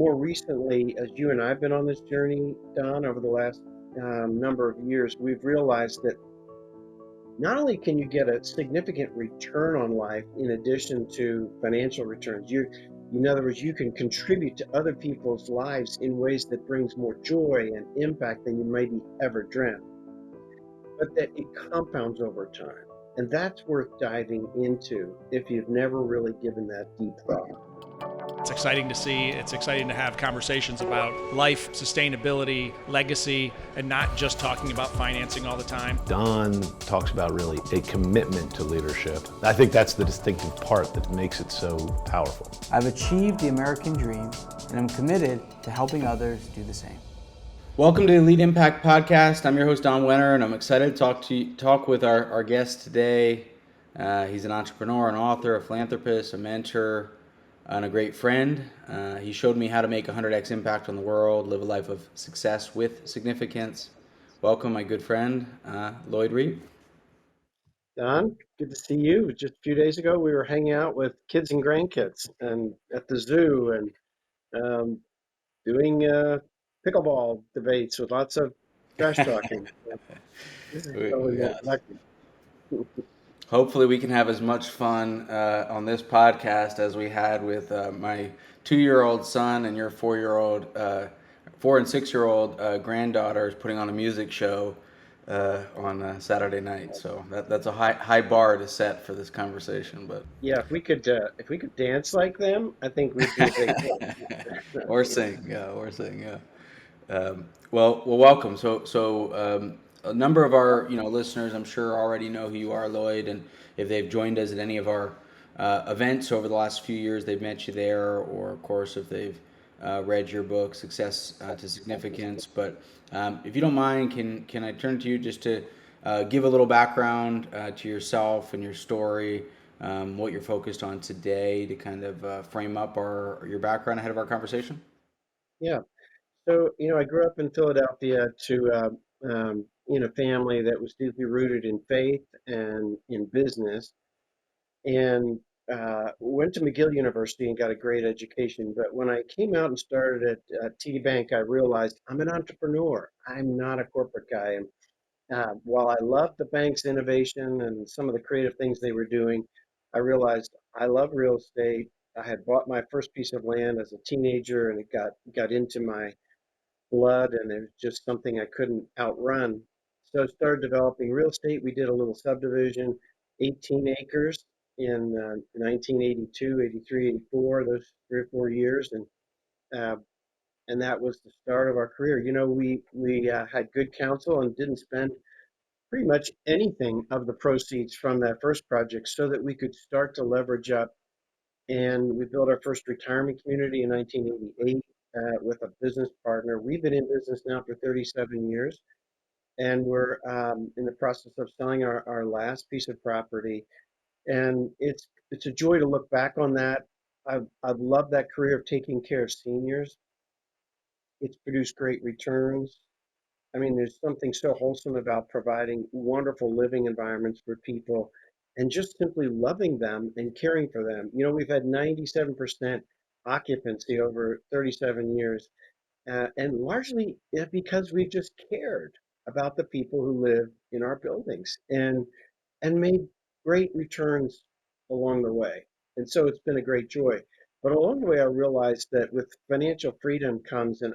more recently, as you and I have been on this journey, Don, over the last number of years, we've realized that not only can you get a significant return on life in addition to financial returns, in other words, you can contribute to other people's lives in ways that brings more joy and impact than you maybe ever dreamt, but that it compounds over time. And that's worth diving into if you've never really given that deep thought. It's exciting to see. It's exciting to have conversations about life, sustainability, legacy, and not just talking about financing all the time. Don talks about really a commitment to leadership. I think that's the distinctive part that makes it so powerful. I've achieved the American dream, and I'm committed to helping others do the same. Welcome to the Lead Impact Podcast. I'm your host, Don Wenner, and I'm excited to talk with our guest today. He's an entrepreneur, an author, a philanthropist, a mentor, and a great friend. He showed me how to make 100x impact on the world, live a life of success with significance. Welcome, my good friend, Lloyd Reeb. Don, good to see you. Just a few days ago, we were hanging out with kids and grandkids and at the zoo and doing pickleball debates with lots of trash talking. This is totally more productive. Hopefully we can have as much fun on this podcast as we had with my 2-year-old son and your 4 and 6-year-old granddaughters putting on a music show on Saturday night. So that's a high bar to set for this conversation. But yeah, if we could dance like them, I think we'd be a big hit. or sing, yeah. Well, welcome. So a number of our listeners, I'm sure, already know who you are, Lloyd, and if they've joined us at any of our events over the last few years, they've met you there, or of course, if they've read your book, Success to Significance. But if you don't mind, can I turn to you just to give a little background to yourself and your story, what you're focused on today, to kind of frame up your background ahead of our conversation? Yeah. So, I grew up in Philadelphia in a family that was deeply rooted in faith and in business, and went to McGill University and got a great education. But when I came out and started at TD Bank, I realized I'm an entrepreneur. I'm not a corporate guy. And while I loved the bank's innovation and some of the creative things they were doing, I realized I love real estate. I had bought my first piece of land as a teenager, and it got into my blood, and it was just something I couldn't outrun. So I started developing real estate. We did a little subdivision, 18 acres in 1982, 83, 84, those 3 or 4 years. Uh, and that was the start of our career. We had good counsel and didn't spend pretty much anything of the proceeds from that first project so that we could start to leverage up. And we built our first retirement community in 1988 with a business partner. We've been in business now for 37 years, and we're in the process of selling our last piece of property. And it's a joy to look back on that. I've loved that career of taking care of seniors. It's produced great returns. I mean, there's something so wholesome about providing wonderful living environments for people and just simply loving them and caring for them. We've had 97% occupancy over 37 years, and largely because we've just cared about the people who live in our buildings and made great returns along the way. And so it's been a great joy. But along the way, I realized that with financial freedom comes an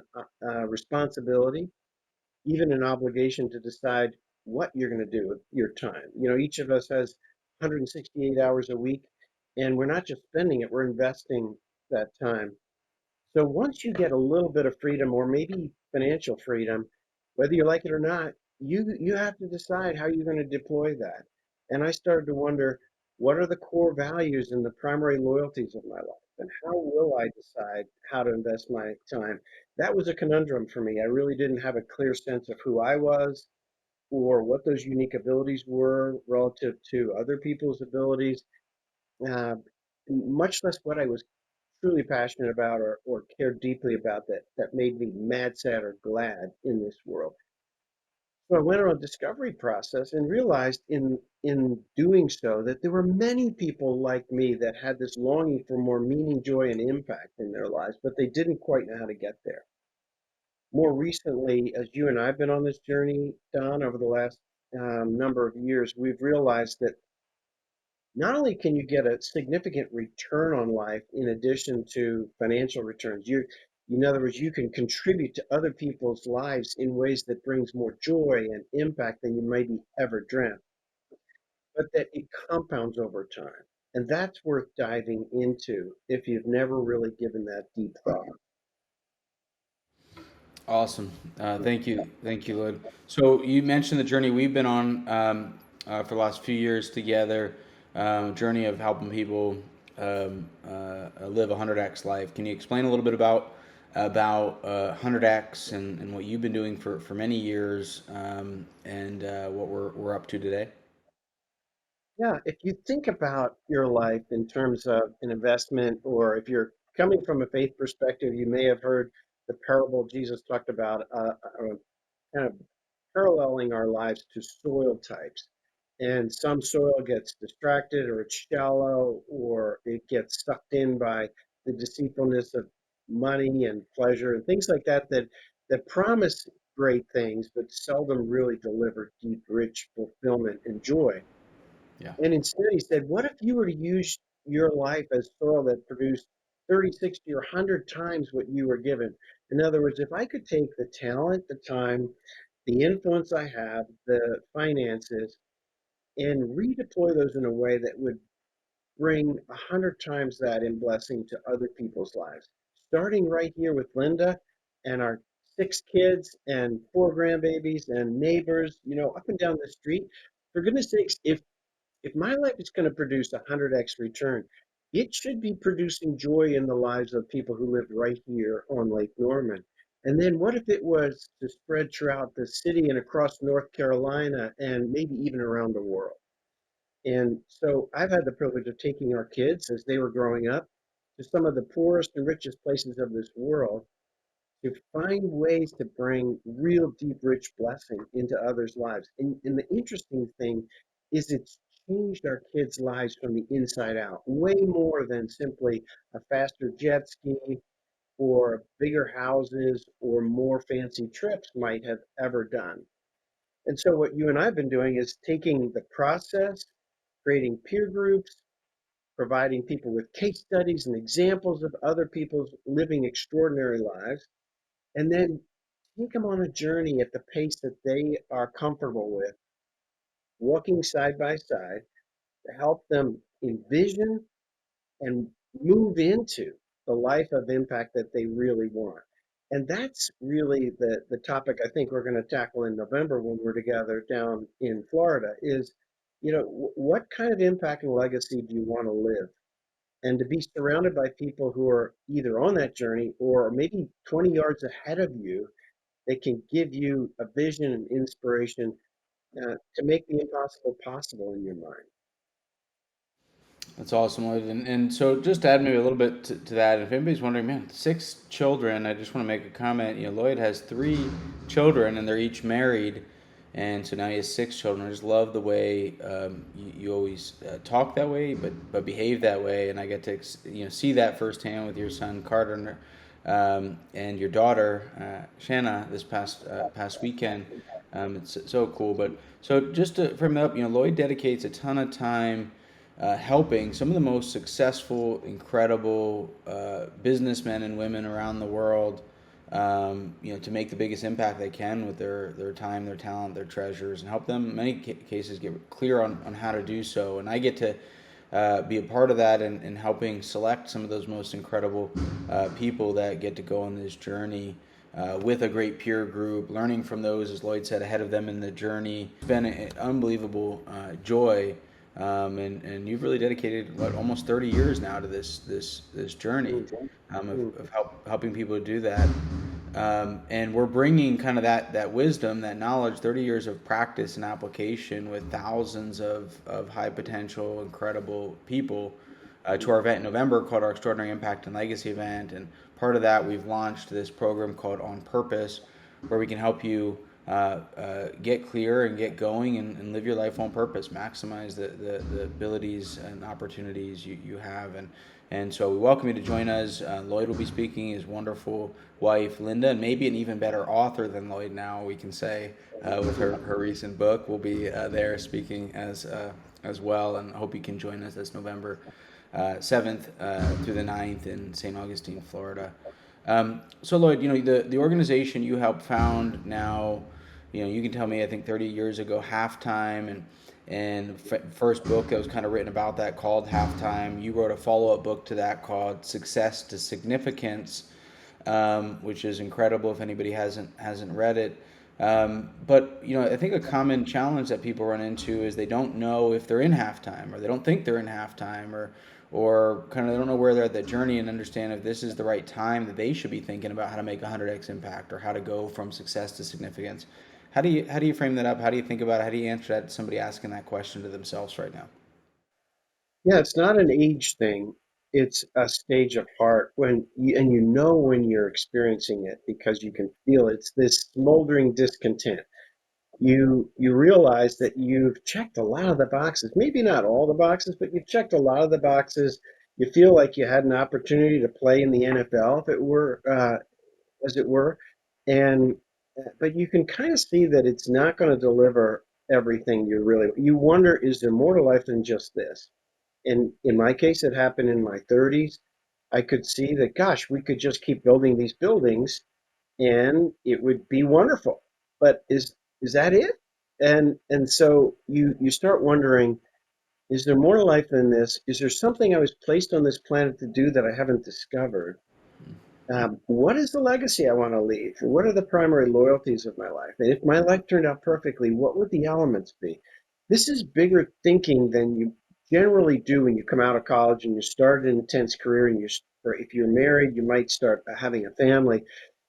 responsibility, even an obligation to decide what you're going to do with your time. Each of us has 168 hours a week, and we're not just spending it, we're investing that time. So once you get a little bit of freedom, or maybe financial freedom, whether you like it or not, you have to decide how you're going to deploy that. And I started to wonder, what are the core values and the primary loyalties of my life? And how will I decide how to invest my time? That was a conundrum for me. I really didn't have a clear sense of who I was or what those unique abilities were relative to other people's abilities, uh, much less what I was truly passionate about or cared deeply about that made me mad, sad, or glad in this world. So I went on a discovery process and realized in doing so that there were many people like me that had this longing for more meaning, joy, and impact in their lives, but they didn't quite know how to get there. More recently, as you and I have been on this journey, Don, over the last number of years, we've realized that not only can you get a significant return on life in addition to financial returns, in other words, you can contribute to other people's lives in ways that brings more joy and impact than you maybe ever dreamt, but that it compounds over time. And that's worth diving into if you've never really given that deep thought. Awesome. Thank you, Lloyd. So you mentioned the journey we've been on for the last few years together, journey of helping people live a 100x life. Can you explain a little bit about 100x and what you've been doing for many years, and what we're up to today? Yeah, if you think about your life in terms of an investment, or if you're coming from a faith perspective, you may have heard the parable Jesus talked about, kind of paralleling our lives to soil types. And some soil gets distracted, or it's shallow, or it gets sucked in by the deceitfulness of money and pleasure and things like that that promise great things but seldom really deliver deep, rich fulfillment and joy. Yeah. And instead, he said, what if you were to use your life as soil that produced 30, 60, or 100 times what you were given? In other words, if I could take the talent, the time, the influence I have, the finances, and redeploy those in a way that would bring 100 times that in blessing to other people's lives. Starting right here with Linda and our 6 kids and 4 grandbabies and neighbors, up and down the street. For goodness sakes, if my life is going to produce a 100x return, it should be producing joy in the lives of people who live right here on Lake Norman. And then what if it was to spread throughout the city and across North Carolina and maybe even around the world? And so I've had the privilege of taking our kids as they were growing up to some of the poorest and richest places of this world to find ways to bring real deep, rich blessing into others' lives. And the interesting thing is it's changed our kids' lives from the inside out, way more than simply a faster jet ski or bigger houses or more fancy trips might have ever done. And so what you and I have been doing is taking the process, creating peer groups, providing people with case studies and examples of other people's living extraordinary lives, and then take them on a journey at the pace that they are comfortable with, walking side by side to help them envision and move into the life of impact that they really want. And that's really the topic I think we're going to tackle in November when we're together down in Florida is, what kind of impact and legacy do you want to live? And to be surrounded by people who are either on that journey or maybe 20 yards ahead of you, they can give you a vision and inspiration to make the impossible possible in your mind. That's awesome, Lloyd. And so just to add maybe a little bit to that, if anybody's wondering, man, 6 children, I just want to make a comment. Lloyd has 3 children and they're each married. And so now he has 6 children. I just love the way you always talk that way, but behave that way. And I get to see that firsthand with your son Carter and your daughter Shanna this past weekend. It's so cool. But so just to frame it up, Lloyd dedicates a ton of time helping some of the most successful, incredible businessmen and women around the world, to make the biggest impact they can with their time, their talent, their treasures, and help them in many cases get clear on how to do so. And I get to be a part of that and helping select some of those most incredible people that get to go on this journey with a great peer group, learning from those, as Lloyd said, ahead of them in the journey. It's been an unbelievable joy. And you've really dedicated almost 30 years now to this journey of helping people do that. And we're bringing kind of that wisdom, that knowledge, 30 years of practice and application with thousands of high potential, incredible people to our event in November called our Extraordinary Impact and Legacy event. And part of that, we've launched this program called On Purpose, where we can help you get clear and get going and live your life on purpose. Maximize the abilities and opportunities you have. And so we welcome you to join us. Lloyd will be speaking. His wonderful wife, Linda, and maybe an even better author than Lloyd now, we can say, with her recent book, will be there speaking as well. And I hope you can join us this November 7th through the 9th in St. Augustine, Florida. So Lloyd, the organization you helped found now, you can tell me, I think 30 years ago, Halftime, and first book that was kind of written about that called Halftime. You wrote a follow-up book to that called Success to Significance, which is incredible if anybody hasn't read it. But I think a common challenge that people run into is they don't know if they're in halftime, or they don't think they're in halftime, or kind of they don't know where they're at that journey, and understand if this is the right time that they should be thinking about how to make 100x impact, or how to go from success to significance. How do you frame that up? How do you think about it? How do you answer that to somebody asking that question to themselves right now? Yeah, it's not an age thing. It's a stage of heart and when you're experiencing it because you can feel it. It's this smoldering discontent. You realize that you've checked a lot of the boxes, maybe not all the boxes, but you've checked a lot of the boxes. You feel like you had an opportunity to play in the NFL, if it were, as it were, and but you can kind of see that it's not going to deliver everything you wonder, is there more to life than just this? And in my case, it happened in my 30s. I could see that, gosh, we could just keep building these buildings and it would be wonderful. But is that it? And so you start wondering, is there more to life than this? Is there something I was placed on this planet to do that I haven't discovered? What is the legacy I want to leave? What are the primary loyalties of my life? And if my life turned out perfectly, what would the elements be? This is bigger thinking than you generally do when you come out of college and you start an intense career, or if you're married, you might start having a family.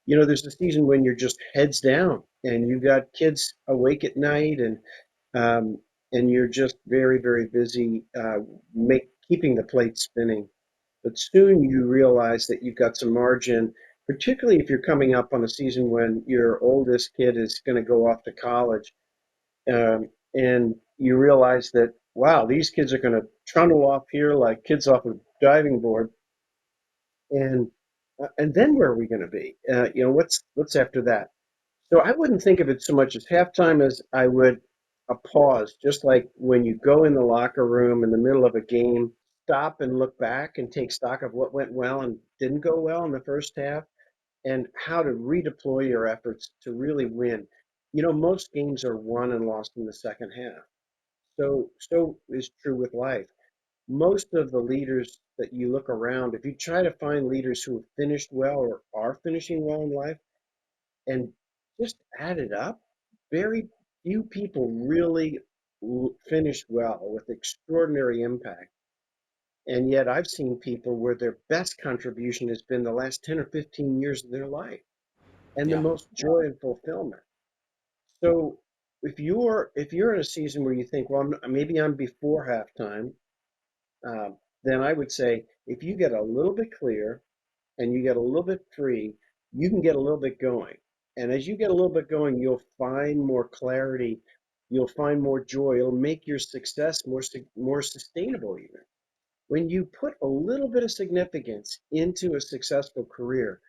There's a season when you're just heads down and you've got kids awake at night, um, and you're just very, very busy, keeping the plate spinning. But soon you realize that you've got some margin, particularly if you're coming up on a season when your oldest kid is going to go off to college. And you realize that, wow, these kids are going to trundle off here like kids off a diving board. And then where are we going to be? What's after that? So I wouldn't think of it so much as halftime as I would a pause, just like when you go in the locker room in the middle of a game, stop and look back and take stock of what went well and didn't go well in the first half, and how to redeploy your efforts to really win. Most games are won and lost in the second half. So is true with life. Most of the leaders that you look around, if you try to find leaders who have finished well or are finishing well in life, and just add it up, very few people really finish well with extraordinary impact. And yet I've seen people where their best contribution has been the last 10 or 15 years of their life and the Yeah. most joy and fulfillment. So if you're in a season where you think, well, maybe I'm before halftime, then I would say if you get a little bit clear and you get a little bit free, you can get a little bit going. And as you get a little bit going, you'll find more clarity, you'll find more joy. It'll make your success more sustainable even. When you put a little bit of significance into a successful career,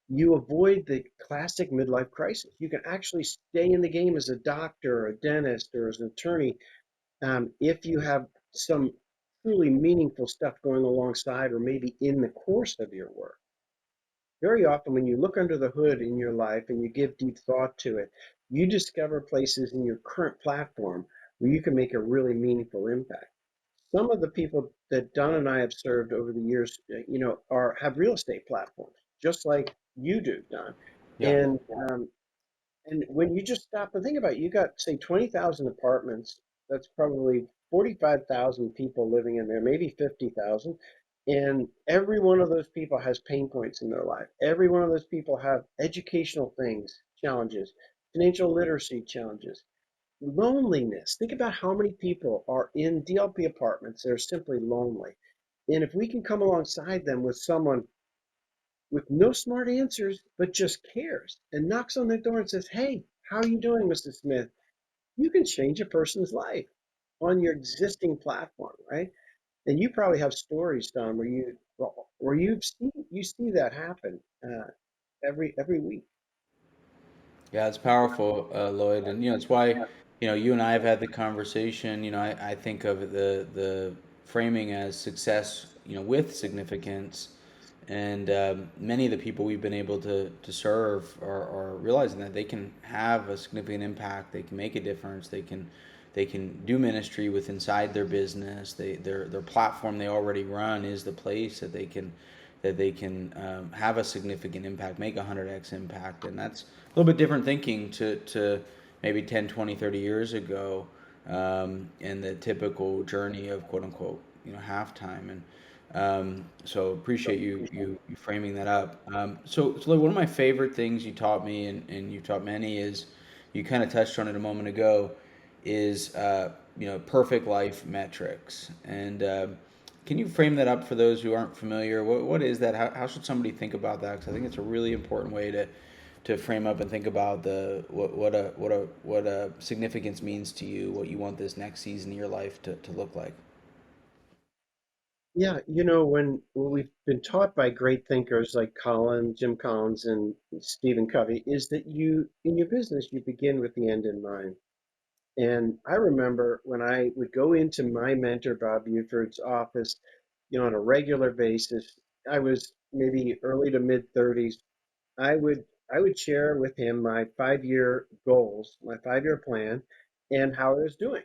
you avoid the classic midlife crisis. You can actually stay in the game as a doctor, or a dentist, or as an attorney, if you have some truly meaningful stuff going alongside or maybe in the course of your work. Very often, when you look under the hood in your life and you give deep thought to it, you discover places in your current platform where you can make a really meaningful impact. Some of the people that Don and I have served over the years, have real estate platforms, just like you do, Don. Yeah. And and when you just stop and think about it, you got, say, 20,000 apartments. That's probably 45,000 people living in there, maybe 50,000. And every one of those people has pain points in their life. Every one of those people have educational things, challenges, financial literacy challenges, loneliness. Think about how many people are in DLP apartments that are simply lonely. And if we can come alongside them with someone with no smart answers, but just cares and knocks on their door and says, hey, how are you doing, Mrs. Smith? You can change a person's life on your existing platform, right? And you probably have stories, Don, where you see that happen every week. Yeah, it's powerful, Lloyd, and it's why you and I have had the conversation. I think of the framing as success, with significance, and many of the people we've been able to serve are realizing that they can have a significant impact, they can make a difference, they can do ministry with inside their business. Their platform they already run is the place that they can have a significant impact, make a 100x impact. And that's a little bit different thinking to maybe 10, 20, 30 years ago, in the typical journey of quote unquote, halftime. And so appreciate you framing that up. So like, one of my favorite things you taught me, and you taught many, is you kind of touched on it a moment ago, is perfect life metrics. And can you frame that up for those who aren't familiar? What is that? How should somebody think about that? Because I think it's a really important way to frame up and think about what a significance means to you, what you want this next season of your life to look like. Yeah, when we've been taught by great thinkers like Jim Collins, and Stephen Covey, is that in your business, you begin with the end in mind. And I remember when I would go into my mentor, Bob Buford's office, on a regular basis. I was maybe early to mid 30s. I would I would share with him my 5-year goals, my 5-year plan, and how I was doing.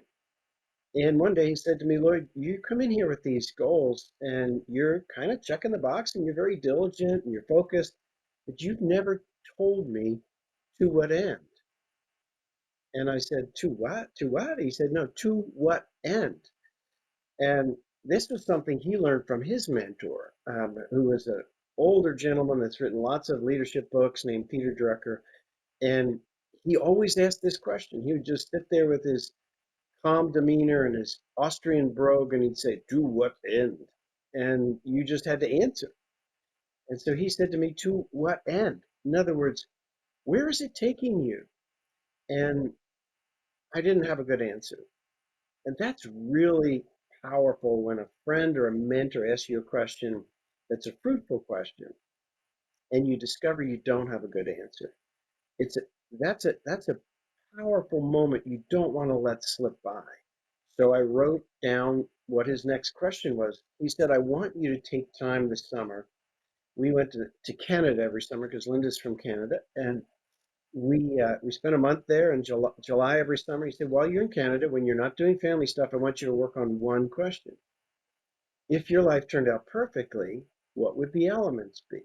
And one day he said to me, Lloyd, you come in here with these goals and you're kind of checking the box and you're very diligent and you're focused, but you've never told me to what end. And I said, to what? To what? He said, no, to what end? And this was something he learned from his mentor, who was an older gentleman that's written lots of leadership books, named Peter Drucker. And he always asked this question. He would just sit there with his calm demeanor and his Austrian brogue, and he'd say, to what end? And you just had to answer. And so he said to me, to what end? In other words, where is it taking you? And I didn't have a good answer. And that's really powerful when a friend or a mentor asks you a question that's a fruitful question and you discover you don't have a good answer. It's a that's a powerful moment you don't want to let slip by. So I wrote down what his next question was. He said, I want you to take time this summer. We went to Canada every summer because Linda's from Canada, and we spent a month there in July every summer. He said, while you're in Canada, when you're not doing family stuff, I want you to work on one question. If your life turned out perfectly, what would the elements be?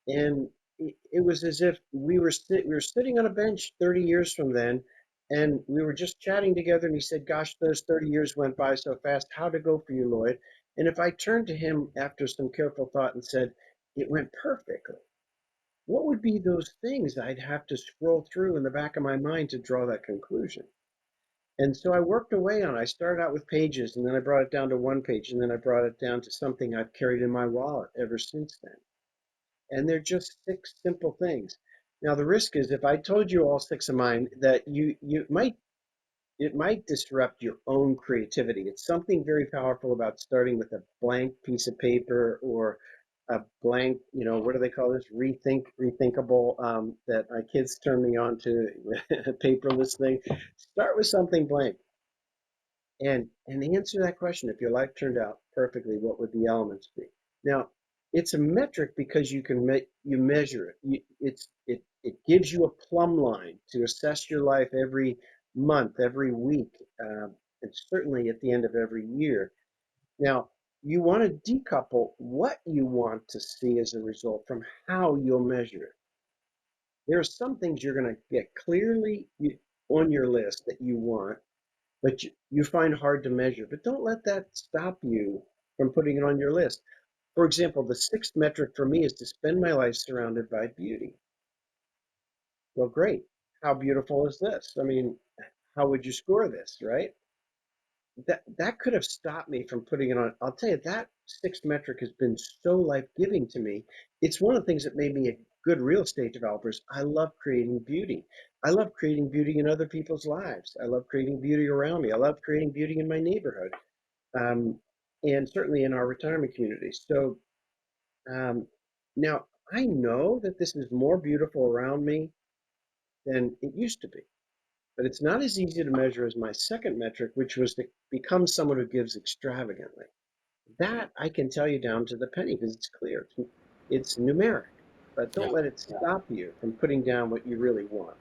And it was as if we were sitting on a bench 30 years from then, and we were just chatting together. And he said, "Gosh, those 30 years went by so fast. How'd it go for you, Lloyd?" And if I turned to him after some careful thought and said, "It went perfectly," what would be those things I'd have to scroll through in the back of my mind to draw that conclusion? And so I worked away on it. I started out with pages, and then I brought it down to one page, and then I brought it down to something I've carried in my wallet ever since then. And they're just 6 simple things. Now the risk is if I told you all 6 of mine, that you might it might disrupt your own creativity. It's something very powerful about starting with a blank piece of paper or a blank, what do they call this? Rethinkable, that my kids turn me on to, a paperless thing. Start with something blank and answer that question. If your life turned out perfectly, what would the elements be? Now, it's a metric because you measure it. It gives you a plumb line to assess your life every month, every week, and certainly at the end of every year. Now, you want to decouple what you want to see as a result from how you'll measure it. There are some things you're going to get clearly on your list that you want, but you find hard to measure. But don't let that stop you from putting it on your list. For example, the 6th metric for me is to spend my life surrounded by beauty. Well, great. How beautiful is this? I mean, how would you score this, right? That could have stopped me from putting it on. I'll tell you, that 6th metric has been so life-giving to me. It's one of the things that made me good real estate developers, I love creating beauty. I love creating beauty in other people's lives. I love creating beauty around me. I love creating beauty in my neighborhood, um, and certainly in our retirement communities. So um, now I know that this is more beautiful around me than it used to be, but it's not as easy to measure as my second metric, which was to become someone who gives extravagantly. That I can tell you down to the penny because it's clear. It's numeric, but Yeah. don't let it stop you from putting down what you really want.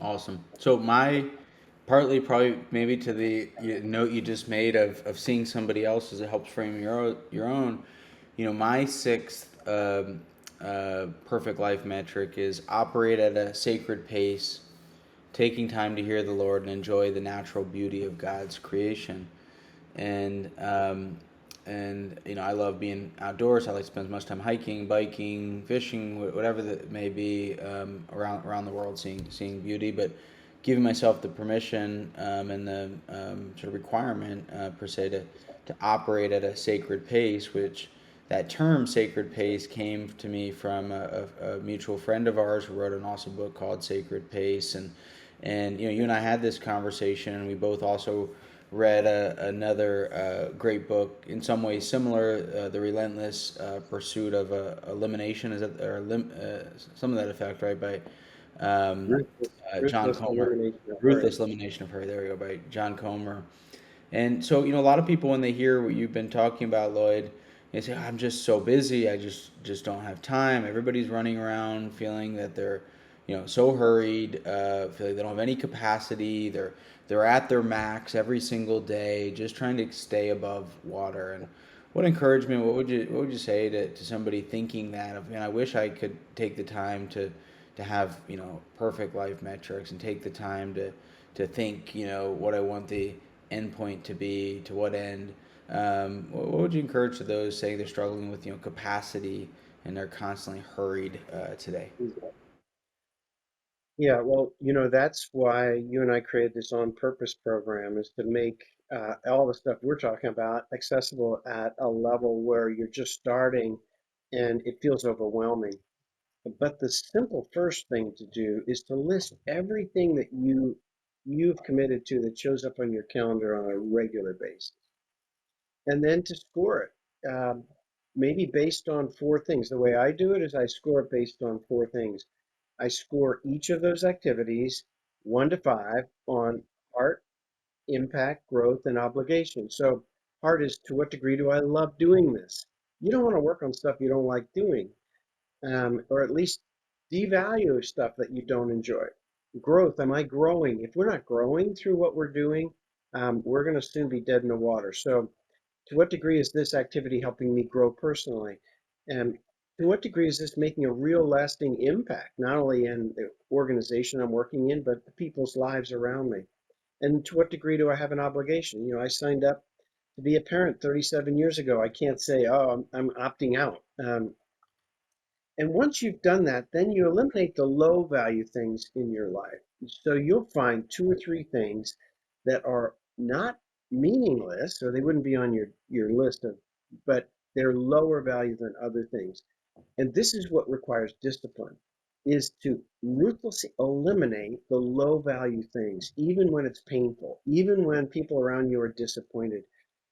Awesome. So my partly probably maybe to the note you just made of seeing somebody else as it helps frame your own. My sixth perfect life metric is operate at a sacred pace, taking time to hear the Lord and enjoy the natural beauty of God's creation. And I love being outdoors. I like to spend as much time hiking, biking, fishing, whatever that may be, around the world, seeing beauty. But giving myself the permission and the sort of requirement per se to operate at a sacred pace, which that term sacred pace came to me from a mutual friend of ours who wrote an awesome book called Sacred Pace, and you and I had this conversation, and we both also read another great book in some ways similar, The Relentless Pursuit of Elimination, is it, or some of that effect, right, by Ruthless, John ruthless Comer. elimination of hurry. Ruthless Elimination of Hurry, there we go, by John Comer. And so, a lot of people when they hear what you've been talking about, Lloyd, they say, "I'm just so busy. I just don't have time." Everybody's running around feeling that they're, so hurried, feeling they don't have any capacity. They're at their max every single day, just trying to stay above water. And what encouragement? What would you say to somebody thinking that of, man, I wish I could take the time to have perfect life metrics and take the time to think what I want the endpoint to be, to what end. What would you encourage to those saying they're struggling with capacity and they're constantly hurried today? Yeah, well, that's why you and I created this on purpose program is to make all the stuff we're talking about accessible at a level where you're just starting and it feels overwhelming. But the simple first thing to do is to list everything that you've committed to that shows up on your calendar on a regular basis, and then to score it. Maybe based on four things. The way I do it is I score it based on four things. I score each of those activities 1 to 5 on heart, impact, growth, and obligation. So heart is, to what degree do I love doing this? You don't want to work on stuff you don't like doing, or at least devalue stuff that you don't enjoy. Growth, am I growing? If we're not growing through what we're doing, we're going to soon be dead in the water. So to what degree is this activity helping me grow personally? And to what degree is this making a real lasting impact, not only in the organization I'm working in, but the people's lives around me? And to what degree do I have an obligation? I signed up to be a parent 37 years ago. I can't say, oh, I'm opting out. And once you've done that, then you eliminate the low value things in your life. So you'll find 2 or 3 things that are not meaningless, or they wouldn't be on your list of, but they're lower value than other things. And this is what requires discipline, is to ruthlessly eliminate the low value things, even when it's painful, even when people around you are disappointed.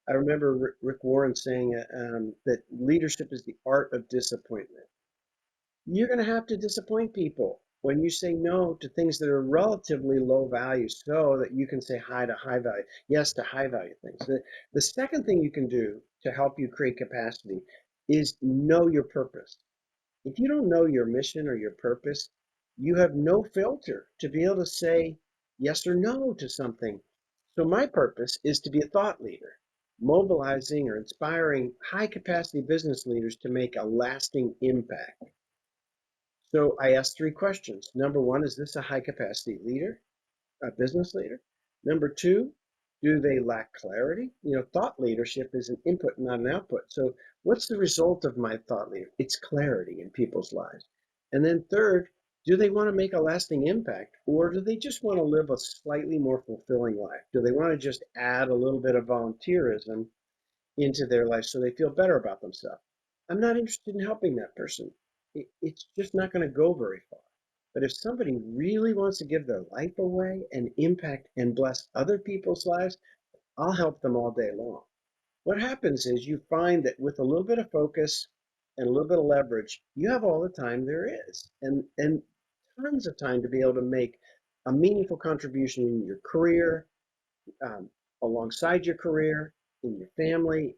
I remember Rick Warren saying that leadership is the art of disappointment. You're going to have to disappoint people when you say no to things that are relatively low value so that you can say hi to high value, yes to high value things. The second thing you can do to help you create capacity is know your purpose. If you don't know your mission or your purpose, you have no filter to be able to say yes or no to something. So my purpose is to be a thought leader, mobilizing or inspiring high capacity business leaders to make a lasting impact. So I asked 3 questions. Number one, is this a high capacity leader, a business leader? Number two, do they lack clarity? Thought leadership is an input, not an output. So what's the result of my thought leader? It's clarity in people's lives. And then third, do they want to make a lasting impact, or do they just want to live a slightly more fulfilling life? Do they want to just add a little bit of volunteerism into their life so they feel better about themselves? I'm not interested in helping that person. it's just not going to go very far. But if somebody really wants to give their life away and impact and bless other people's lives, I'll help them all day long. What happens is you find that with a little bit of focus and a little bit of leverage, you have all the time there is, and tons of time to be able to make a meaningful contribution in your career, um, alongside your career, in your family,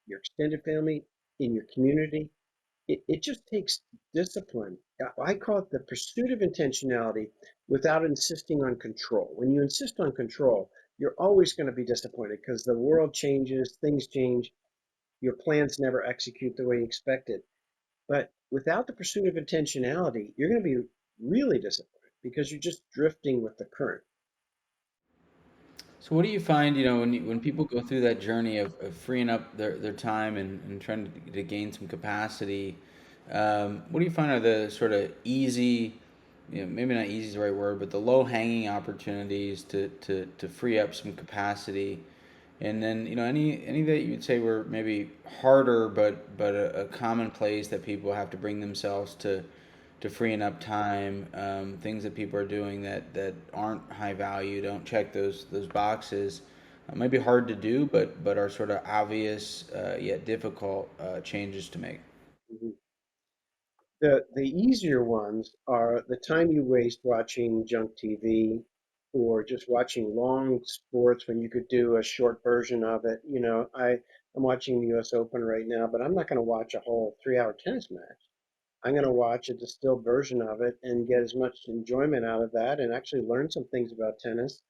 your extended family, in your community. It just takes discipline. I call it the pursuit of intentionality without insisting on control. When you insist on control, you're always going to be disappointed because the world changes, things change, your plans never execute the way you expected. But without the pursuit of intentionality, you're going to be really disappointed because you're just drifting with the current. So what do you find, when people go through that journey of freeing up their time and trying to gain some capacity, what do you find are the sort of easy, maybe not easy is the right word, but the low hanging opportunities to free up some capacity? And then, any that you would say were maybe harder, but a common place that people have to bring themselves to freeing up time, things that people are doing that aren't high value, don't check those boxes. Might be hard to do, but are sort of obvious yet difficult changes to make. Mhm. The easier ones are the time you waste watching junk TV or just watching long sports when you could do a short version of it. I'm watching the US Open right now, but I'm not going to watch a whole 3 hour tennis match. I'm going to watch a distilled version of it and get as much enjoyment out of that and actually learn some things about tennis.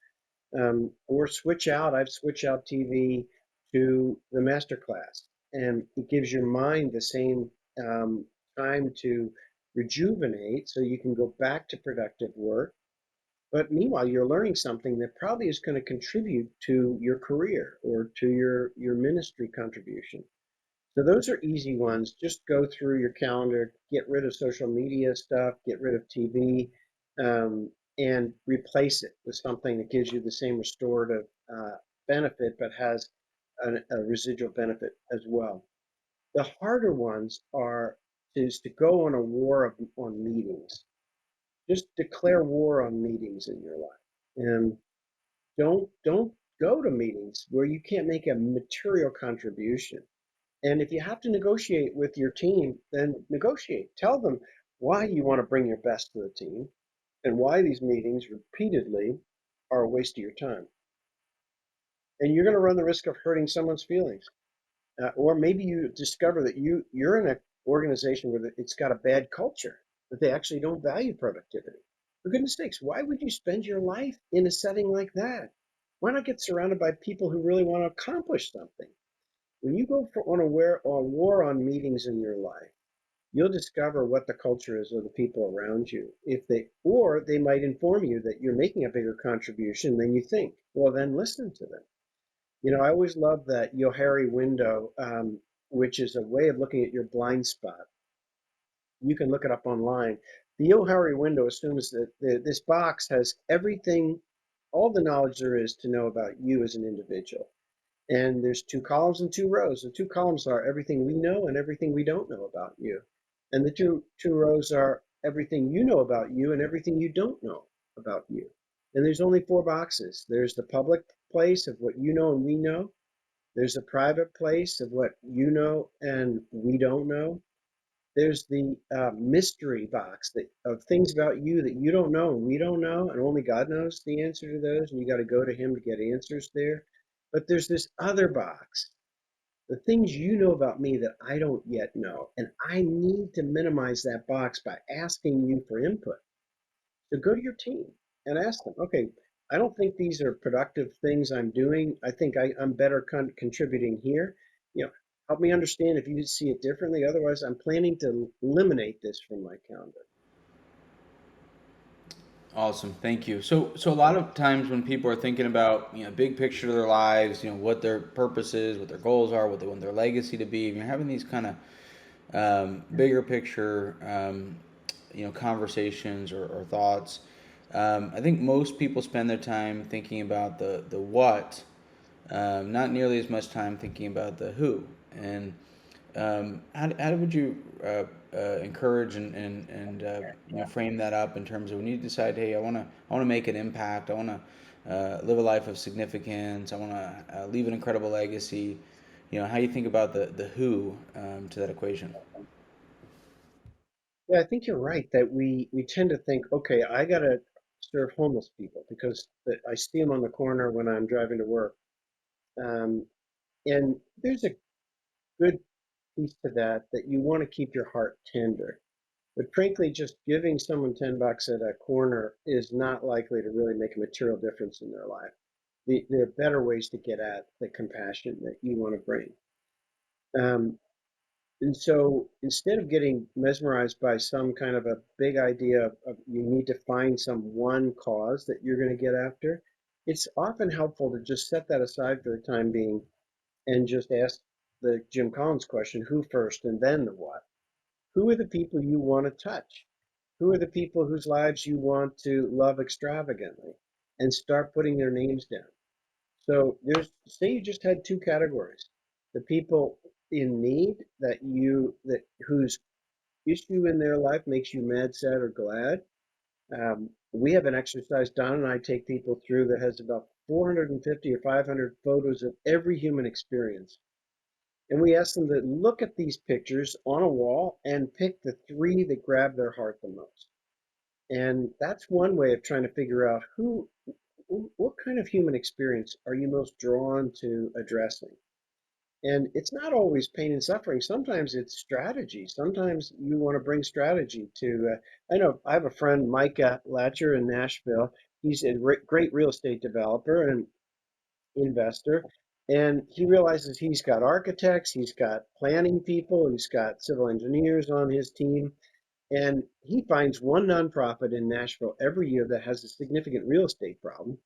Or switch out. I've switched out TV to the master class, and it gives your mind the same um, time to rejuvenate so you can go back to productive work. But meanwhile, you're learning something that probably is going to contribute to your career or to your ministry contribution. So those are easy ones. Just go through your calendar, get rid of social media stuff, get rid of TV, um, and replace it with something that gives you the same restorative benefit, but has a residual benefit as well. The harder ones is to go on a war on meetings. Just declare war on meetings in your life, and don't go to meetings where you can't make a material contribution. And if you have to negotiate with your team, then negotiate. Tell them why you want to bring your best to the team and why these meetings repeatedly are a waste of your time. And you're going to run the risk of hurting someone's feelings. Or maybe you discover that you're in an organization where it's got a bad culture, that they actually don't value productivity. For goodness sakes, why would you spend your life in a setting like that? Why not get surrounded by people who really want to accomplish something? When you go on a war on meetings in your life, you'll discover what the culture is of the people around you. Or they might inform you that you're making a bigger contribution than you think. Well, then listen to them. I always love that Yohari window, which is a way of looking at your blind spot. You can look it up online. The Yohari window assumes that this box has everything, all the knowledge there is to know about you as an individual. And there's two columns and two rows. The two columns are everything we know and everything we don't know about you. And the two rows are everything you know about you and everything you don't know about you. And there's only four boxes. There's the public place of what you know and we know. There's a private place of what you know and we don't know. There's the mystery box of things about you that you don't know and we don't know, and only God knows the answer to those, and you got to go to Him to get answers there. But there's this other box, the things you know about me that I don't yet know, and I need to minimize that box by asking you for input. So go to your team and ask them, okay, I don't think these are productive things I'm doing. I think I'm better contributing here. Help me understand if you see it differently. Otherwise, I'm planning to eliminate this from my calendar. Awesome, thank you. So a lot of times when people are thinking about big picture of their lives, what their purpose is, what their goals are, what they want their legacy to be, and you're having these kind of bigger picture conversations or thoughts. I think most people spend their time thinking about the what, not nearly as much time thinking about the who. And how would you encourage and frame that up in terms of when you decide, hey, I want to make an impact, I want to live a life of significance, I want to leave an incredible legacy. How you think about the who to that equation. Yeah, I think you're right that we tend to think, okay, I gotta serve homeless people because I see them on the corner when I'm driving to work. Um, and there's a good piece to that you want to keep your heart tender. But frankly, just giving someone $10 at a corner is not likely to really make a material difference in their life. There are better ways to get at the compassion that you want to bring. Um, And so instead of getting mesmerized by some kind of a big idea of you need to find some one cause that you're going to get after, it's often helpful to just set that aside for the time being and just ask the Jim Collins question, who first and then the what? Who are the people you want to touch? Who are the people whose lives you want to love extravagantly? And start putting their names down. So say you just had two categories. The people in need that whose issue in their life makes you mad, sad, or glad. We have an exercise Don and I take people through that has about 450 or 500 photos of every human experience. And we ask them to look at these pictures on a wall and pick the three that grab their heart the most. And that's one way of trying to figure out what kind of human experience are you most drawn to addressing? And it's not always pain and suffering. Sometimes it's strategy. Sometimes you want to bring strategy to. I know I have a friend, Micah Latcher in Nashville. He's a great real estate developer and investor. And he realizes he's got architects, he's got planning people, he's got civil engineers on his team. And he finds one nonprofit in Nashville every year that has a significant real estate problem,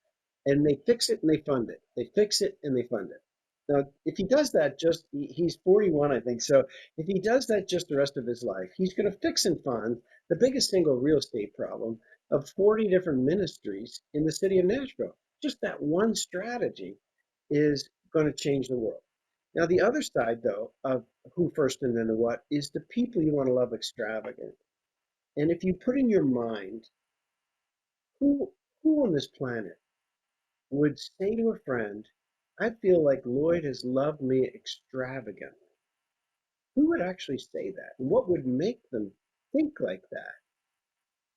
and they fix it and they fund it. They fix it and they fund it. Now, if he does that he's 41, I think. So if he does that just the rest of his life, he's going to fix and fund the biggest single real estate problem of 40 different ministries in the city of Nashville. Just that one strategy is going to change the world. Now, the other side, though, of who first and then the what is the people you want to love extravagant. And if you put in your mind, who who on this planet would say to a friend, I feel like Lloyd has loved me extravagantly? Who would actually say that? And what would make them think like that?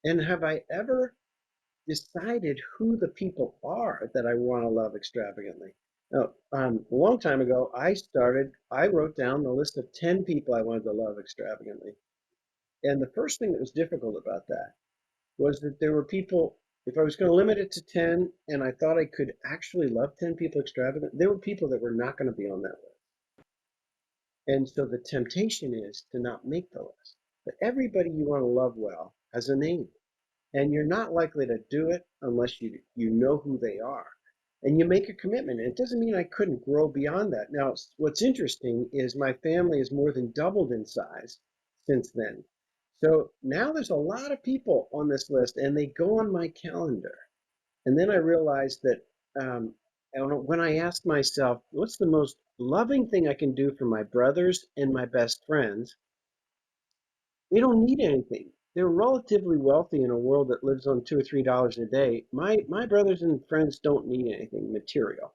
And have I ever decided who the people are that I want to love extravagantly? Now, a long time ago, I wrote down the list of 10 people I wanted to love extravagantly. And the first thing that was difficult about that was that there were people, if I was going to limit it to 10 and I thought I could actually love 10 people extravagant, there were people that were not going to be on that list. And so the temptation is to not make the list. But everybody you want to love well has a name. And you're not likely to do it unless you know who they are. And you make a commitment. And it doesn't mean I couldn't grow beyond that. Now, what's interesting is my family has more than doubled in size since then. So now there's a lot of people on this list, and they go on my calendar. And then I realized that when I asked myself, what's the most loving thing I can do for my brothers and my best friends? They don't need anything. They're relatively wealthy in a world that lives on $2 or $3 a day. My brothers and friends don't need anything material.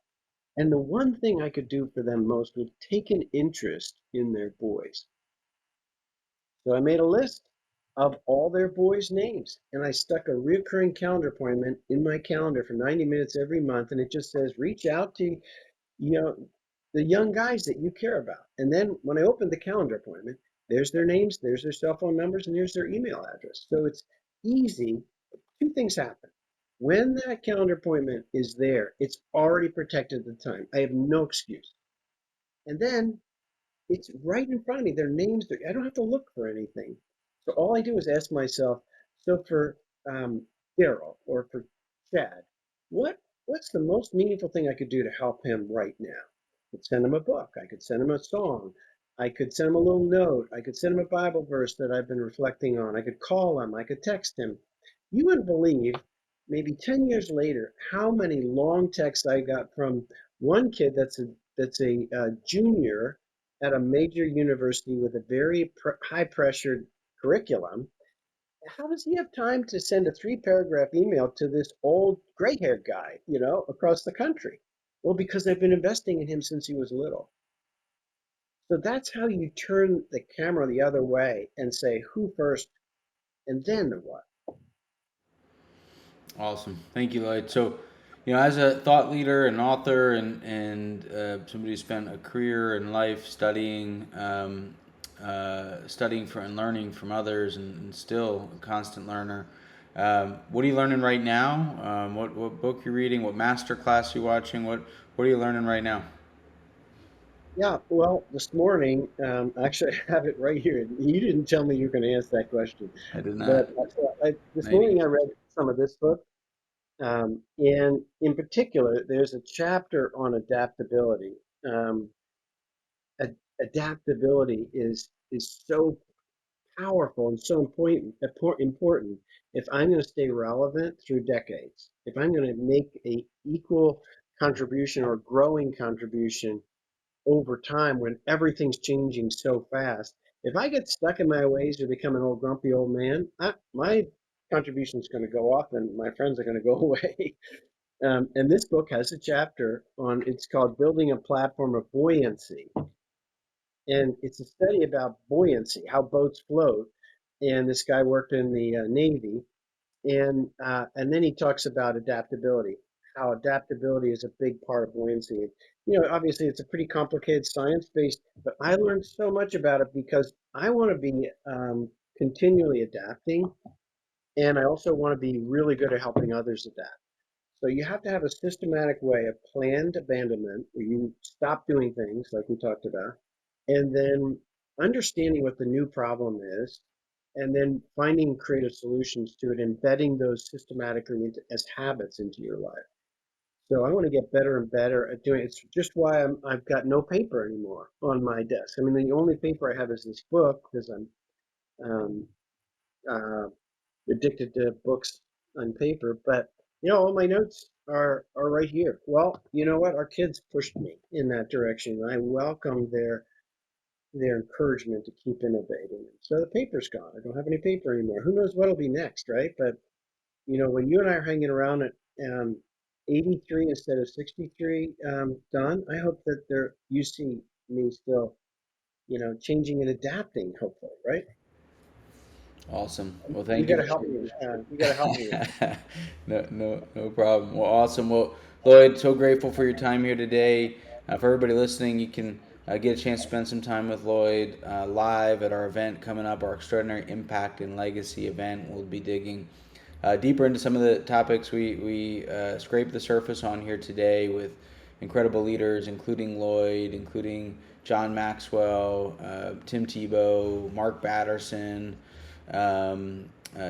And the one thing I could do for them most was take an interest in their boys. So I made a list of all their boys' names, and I stuck a recurring calendar appointment in my calendar for 90 minutes every month, and it just says reach out to the young guys that you care about. And then when I opened the calendar appointment, there's their names, there's their cell phone numbers, and here's their email address. So it's easy. Two things happen. When that calendar appointment is there, it's already protected at the time. I have no excuse. And then it's right in front of me. Their names, I don't have to look for anything. So all I do is ask myself, so for Daryl or for Chad, what's the most meaningful thing I could do to help him right now? I could send him a book. I could send him a song. I could send him a little note. I could send him a Bible verse that I've been reflecting on. I could call him. I could text him. You wouldn't believe, maybe 10 years later, how many long texts I got from one kid that's a junior at a major university with a very high pressured curriculum, how does he have time to send a 3 paragraph email to this old gray haired guy, across the country? Well, because I've been investing in him since he was little. So that's how you turn the camera the other way and say who first and then the what. Awesome. Thank you, Lloyd. So, as a thought leader and author and somebody who spent a career in life studying for and learning from others and still a constant learner, what are you learning right now? What book you're reading? What master class you watching? What are you learning right now? Yeah, well, this morning, actually, I have it right here. You didn't tell me you were going to answer that question, I did but not. this Maybe. morning I read some of this book, and in particular, there's a chapter on adaptability. Um, Adaptability is so powerful and so important if I'm going to stay relevant through decades. If I'm going to make a equal contribution or growing contribution over time when everything's changing so fast. If I get stuck in my ways or become an old grumpy old man, my contribution is going to go off and my friends are going to go away. And this book has a chapter on, it's called Building a Platform of Buoyancy. And it's a study about buoyancy, how boats float. And this guy worked in the Navy, and then he talks about adaptability, how adaptability is a big part of buoyancy. Obviously it's a pretty complicated science based, but I learned so much about it because I want to be continually adapting, and I also want to be really good at helping others adapt. So you have to have a systematic way of planned abandonment where you stop doing things like we talked about, and then understanding what the new problem is, and then finding creative solutions to it, embedding those systematically as habits into your life. So I want to get better and better at doing it. It's just why I've got no paper anymore on my desk. I mean, the only paper I have is this book because I'm um, uh, addicted to books on paper. But all my notes are right here. Well, you know what? Our kids pushed me in that direction. I welcome their encouragement to keep innovating. So the paper's gone. I don't have any paper anymore. Who knows what'll be next, right? But when you and I are hanging around at 83 instead of 63, Don, I hope that you see me still, changing and adapting. Hopefully, right? Awesome. Well, You thank got you. to help me. You got to help me. No problem. Well, awesome. Well, Lloyd, so grateful for your time here today. For everybody listening, you can get a chance to spend some time with Lloyd live at our event coming up, our Extraordinary Impact and Legacy event. We'll be digging deeper into some of the topics we scraped the surface on here today with incredible leaders, including Lloyd, including John Maxwell, Tim Tebow, Mark Batterson,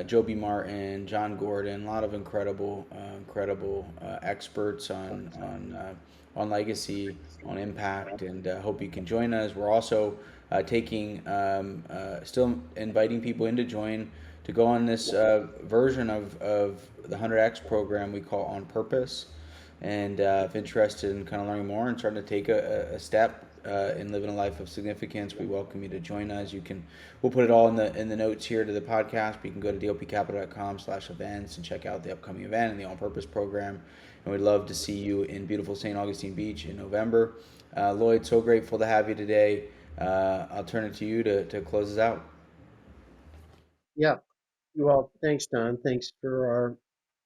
Joby Martin, John Gordon, a lot of incredible experts on legacy, on impact, and hope you can join us. We're also still inviting people in to join to go on this version of the 100X program we call On Purpose. And if interested in kind of learning more and starting to take a step in living a life of significance, we welcome you to join us. We'll put it all in the notes here to the podcast. But you can go to dlpcapital.com/events and check out the upcoming event and the On Purpose program. And we'd love to see you in beautiful St. Augustine Beach in November. Lloyd, so grateful to have you today. I'll turn it to you to close us out. Yeah. Well, thanks, Don. Thanks for our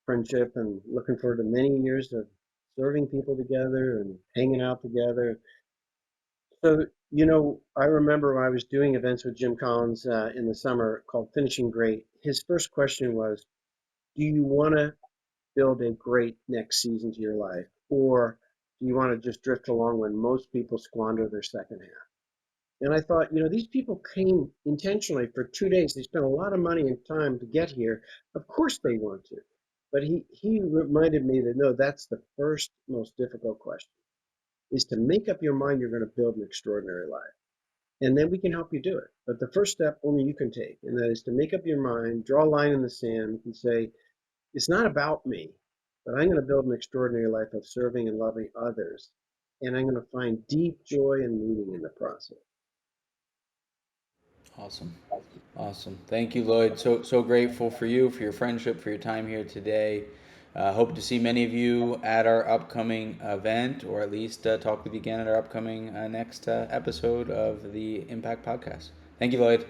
friendship, and looking forward to many years of serving people together and hanging out together. So, I remember when I was doing events with Jim Collins in the summer called Finishing Great, his first question was, do you want to build a great next season to your life? Or do you want to just drift along when most people squander their second half? And I thought, these people came intentionally for 2 days. They spent a lot of money and time to get here. Of course they want to. But he reminded me that no, that's the first most difficult question, is to make up your mind you're going to build an extraordinary life. And then we can help you do it. But the first step only you can take, and that is to make up your mind, draw a line in the sand, and say, it's not about me, but I'm going to build an extraordinary life of serving and loving others. And I'm going to find deep joy and meaning in the process. Awesome. Awesome. Thank you, Lloyd. So grateful for you, for your friendship, for your time here today. Hope to see many of you at our upcoming event, or at least talk with you again at our upcoming next episode of the Impact Podcast. Thank you, Lloyd.